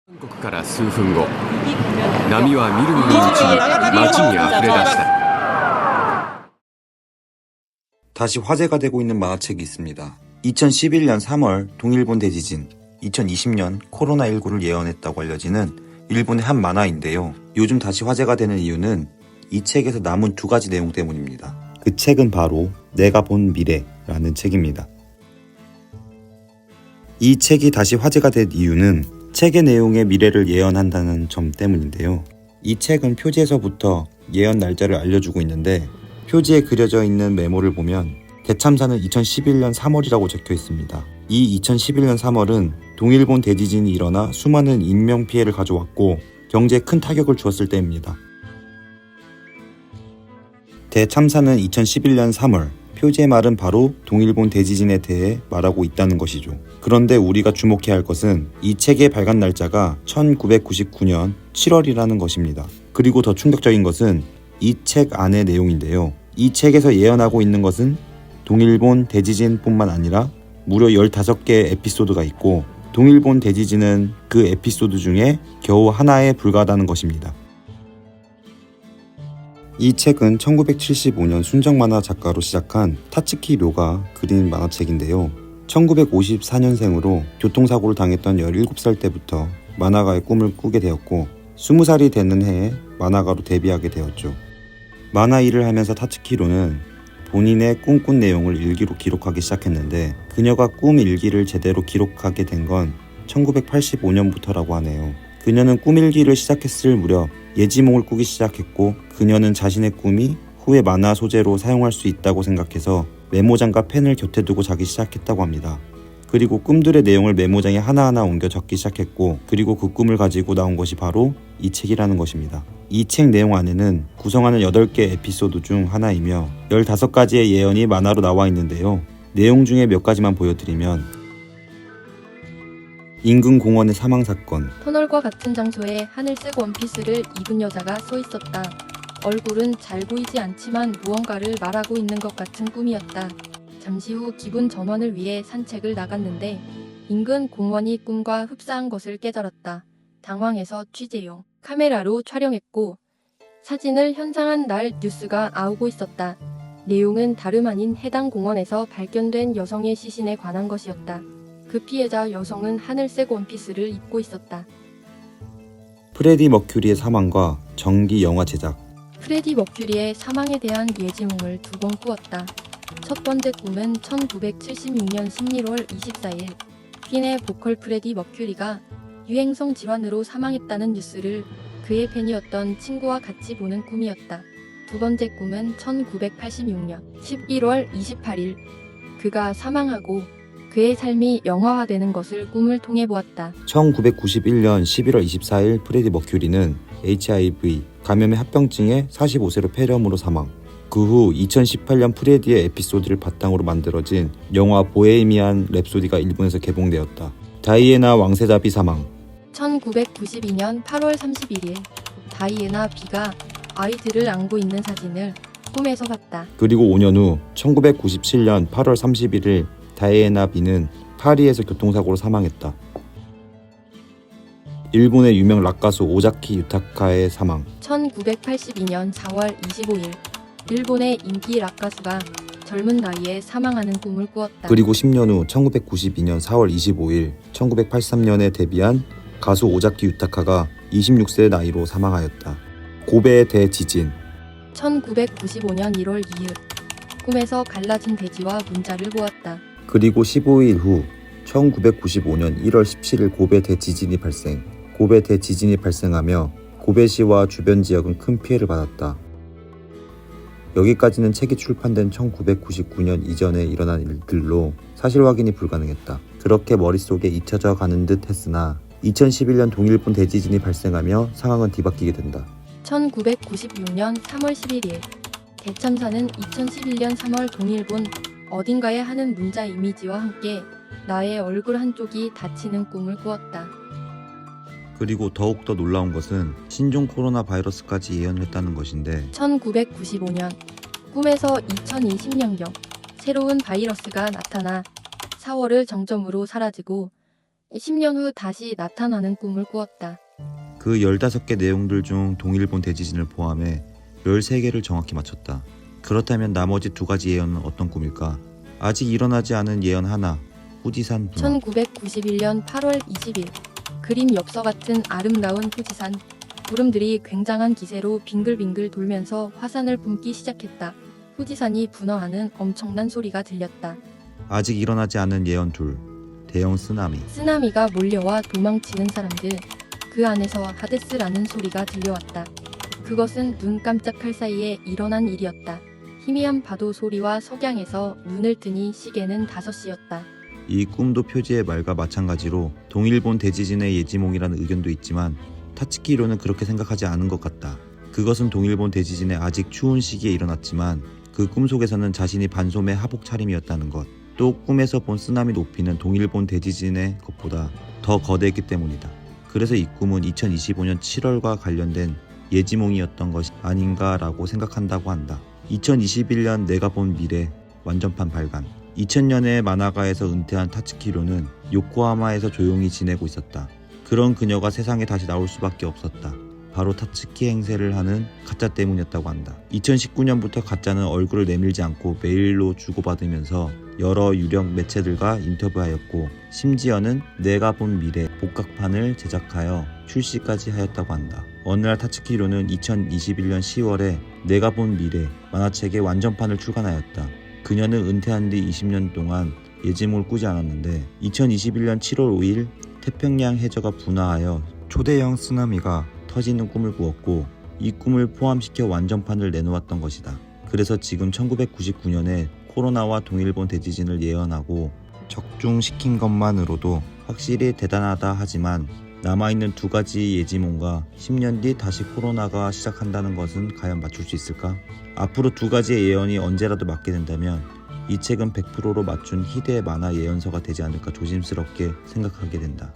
韓国から数分後、波はみるみるうちに街にあふれ出した。 다시 화제가 되고 있는 만화책이 있습니다. 2011년 3월 동일본 대지진, 2020년 코로나19를 예언했다고 알려지는 일본의 한 만화인데요. 요즘 다시 화제가 되는 이유는 이 책에서 남은 두 가지 내용 때문입니다. 그 책은 바로 내가 본 미래라는 책입니다. 이 책이 다시 화제가 된 이유는 책의 내용의 미래를 예언한다는 점 때문인데요. 이 책은 표지에서부터 예언 날짜를 알려주고 있는데 표지에 그려져 있는 메모를 보면 대참사는 2011년 3월이라고 적혀 있습니다. 이 2011년 3월은 동일본 대지진이 일어나 수많은 인명피해를 가져왔고 경제에 큰 타격을 주었을 때입니다. 대참사는 2011년 3월, 표지의 말은 바로 동일본 대지진에 대해 말하고 있다는 것이죠. 그런데 우리가 주목해야 할 것은 이 책의 발간 날짜가 1999년 7월이라는 것입니다. 그리고 더 충격적인 것은 이 책 안의 내용인데요. 이 책에서 예언하고 있는 것은 동일본 대지진뿐만 아니라 무려 15개의 에피소드가 있고 동일본 대지진은 그 에피소드 중에 겨우 하나에 불과하다는 것입니다. 이 책은 1975년 순정 만화 작가로 시작한 타츠키 료가 그린 만화책인데요. 1954년생으로 교통사고를 당했던 17살 때부터 만화가의 꿈을 꾸게 되었고 20살이 되는 해에 만화가로 데뷔하게 되었죠. 만화 일을 하면서 타츠키 료는 본인의 꿈꾼 내용을 일기로 기록하기 시작했는데 그녀가 꿈 일기를 제대로 기록하게 된 건 1985년부터라고 하네요. 그녀는 꿈 일기를 시작했을 무렵 예지몽을 꾸기 시작했고 그녀는 자신의 꿈이 후에 만화 소재로 사용할 수 있다고 생각해서 메모장과 펜을 곁에 두고 자기 시작했다고 합니다. 그리고 꿈들의 내용을 메모장에 하나하나 옮겨 적기 시작했고 그리고 그 꿈을 가지고 나온 것이 바로 이 책이라는 것입니다. 이 책 내용 안에는 구성하는 8개 에피소드 중 하나이며 15가지의 예언이 만화로 나와 있는데요. 내용 중에 몇 가지만 보여드리면 인근 공원의 사망 사건, 터널과 같은 장소에 하늘색 원피스를 입은 여자가 서 있었다. 얼굴은 잘 보이지 않지만 무언가를 말하고 있는 것 같은 꿈이었다. 잠시 후 기분 전환을 위해 산책을 나갔는데 인근 공원이 꿈과 흡사한 것을 깨달았다. 당황해서 취재용 카메라로 촬영했고 사진을 현상한 날 뉴스가 나오고 있었다. 내용은 다름 아닌 해당 공원에서 발견된 여성의 시신에 관한 것이었다. 그 피해자 여성은 하늘색 원피스를 입고 있었다. 프레디 머큐리의 사망과 전기 영화 제작. 프레디 머큐리의 사망에 대한 예지몽을 2번 꾸었다. 첫 번째 꿈은 1976년 11월 24일 퀸의 보컬 프레디 머큐리가 유행성 질환으로 사망했다는 뉴스를 그의 팬이었던 친구와 같이 보는 꿈이었다. 두 번째 꿈은 1986년 11월 28일 그가 사망하고 그의 삶이 영화화되는 것을 꿈을 통해 보았다. 1991년 11월 24일 프레디 머큐리는 HIV 감염의 합병증에 45세로 폐렴으로 사망. 그 후 2018년 프레디의 에피소드를 바탕으로 만들어진 영화 보헤미안 랩소디가 일본에서 개봉되었다. 다이애나 왕세자비 사망. 1992년 8월 31일 다이애나 비가 아이들을 안고 있는 사진을 꿈에서 봤다. 그리고 5년 후 1997년 8월 31일 다이애나 비는 파리에서 교통사고로 사망했다. 일본의 유명 락가수 오자키 유타카의 사망. 1982년 4월 25일 일본의 인기 락가수가 젊은 나이에 사망하는 꿈을 꾸었다. 그리고 10년 후 1992년 4월 25일 1983년에 데뷔한 가수 오자키 유타카가 26세 나이로 사망하였다. 고베의 대지진. 1995년 1월 2일 꿈에서 갈라진 돼지와 문자를 보았다. 그리고 15일 후 1995년 1월 17일 고베 대지진이 발생. 고베 대지진이 발생하며 고베시와 주변 지역은 큰 피해를 받았다. 여기까지는 책이 출판된 1999년 이전에 일어난 일들로 사실 확인이 불가능했다. 그렇게 머릿속에 잊혀져 가는 듯 했으나 2011년 동일본 대지진이 발생하며 상황은 뒤바뀌게 된다. 1996년 3월 11일 대참사는 2011년 3월 동일본 어딘가에 하는 문자 이미지와 함께 나의 얼굴 한쪽이 다치는 꿈을 꾸었다. 그리고 더욱더 놀라운 것은 신종 코로나 바이러스까지 예언했다는 것인데 1995년 꿈에서 2020년경 새로운 바이러스가 나타나 4월을 정점으로 사라지고 10년 후 다시 나타나는 꿈을 꾸었다. 그 15개 내용들 중 동일본 대지진을 포함해 13개를 정확히 맞췄다. 그렇다면 나머지 2가지 예언은 어떤 꿈일까? 아직 일어나지 않은 예언 하나, 후지산 분화. 1991년 8월 20일 그림 엽서 같은 아름다운 후지산. 구름들이 굉장한 기세로 빙글빙글 돌면서 화산을 뿜기 시작했다. 후지산이 분화하는 엄청난 소리가 들렸다. 아직 일어나지 않은 예언 둘, 대형 쓰나미. 쓰나미가 몰려와 도망치는 사람들. 그 안에서 하데스라는 소리가 들려왔다. 그것은 눈 깜짝할 사이에 일어난 일이었다. 희미한 파도 소리와 석양에서 눈을 뜨니 시계는 5시였다. 이 꿈도 표지의 말과 마찬가지로 동일본 대지진의 예지몽이라는 의견도 있지만 타츠키 히로는 그렇게 생각하지 않은 것 같다. 그것은 동일본 대지진의 아직 추운 시기에 일어났지만 그 꿈속에서는 자신이 반소매 하복 차림이었다는 것, 또 꿈에서 본 쓰나미 높이는 동일본 대지진의 것보다 더 거대했기 때문이다. 그래서 이 꿈은 2025년 7월과 관련된 예지몽이었던 것이 아닌가라고 생각한다고 한다. 2021년 내가 본 미래 완전판 발간. 2000년에 마나가에서 은퇴한 타츠키 히로는 요코하마에서 조용히 지내고 있었다. 그런 그녀가 세상에 다시 나올 수밖에 없었다. 바로 타츠키 행세를 하는 가짜 때문이었다고 한다. 2019년부터 가짜는 얼굴을 내밀지 않고 메일로 주고받으면서 여러 유력 매체들과 인터뷰하였고, 심지어는 내가 본 미래 복각판을 제작하여 출시까지 하였다고 한다. 어느 날 타츠키 히로는 2021년 10월에 내가 본 미래 만화책의 완전판을 출간하였다. 그녀는 은퇴한 뒤 20년 동안 예지몽을 꾸지 않았는데 2021년 7월 5일 태평양 해저가 분화하여 초대형 쓰나미가 터지는 꿈을 꾸었고, 이 꿈을 포함시켜 완전판을 내놓았던 것이다. 그래서 지금 1999년에 코로나와 동일본 대지진을 예언하고 적중시킨 것만으로도 확실히 대단하다 하지만 남아있는 2가지 예지몽과 10년 뒤 다시 코로나가 시작한다는 것은 과연 맞출 수 있을까? 앞으로 2가지의 예언이 언제라도 맞게 된다면 이 책은 100%로 맞춘 희대의 만화 예언서가 되지 않을까 조심스럽게 생각하게 된다.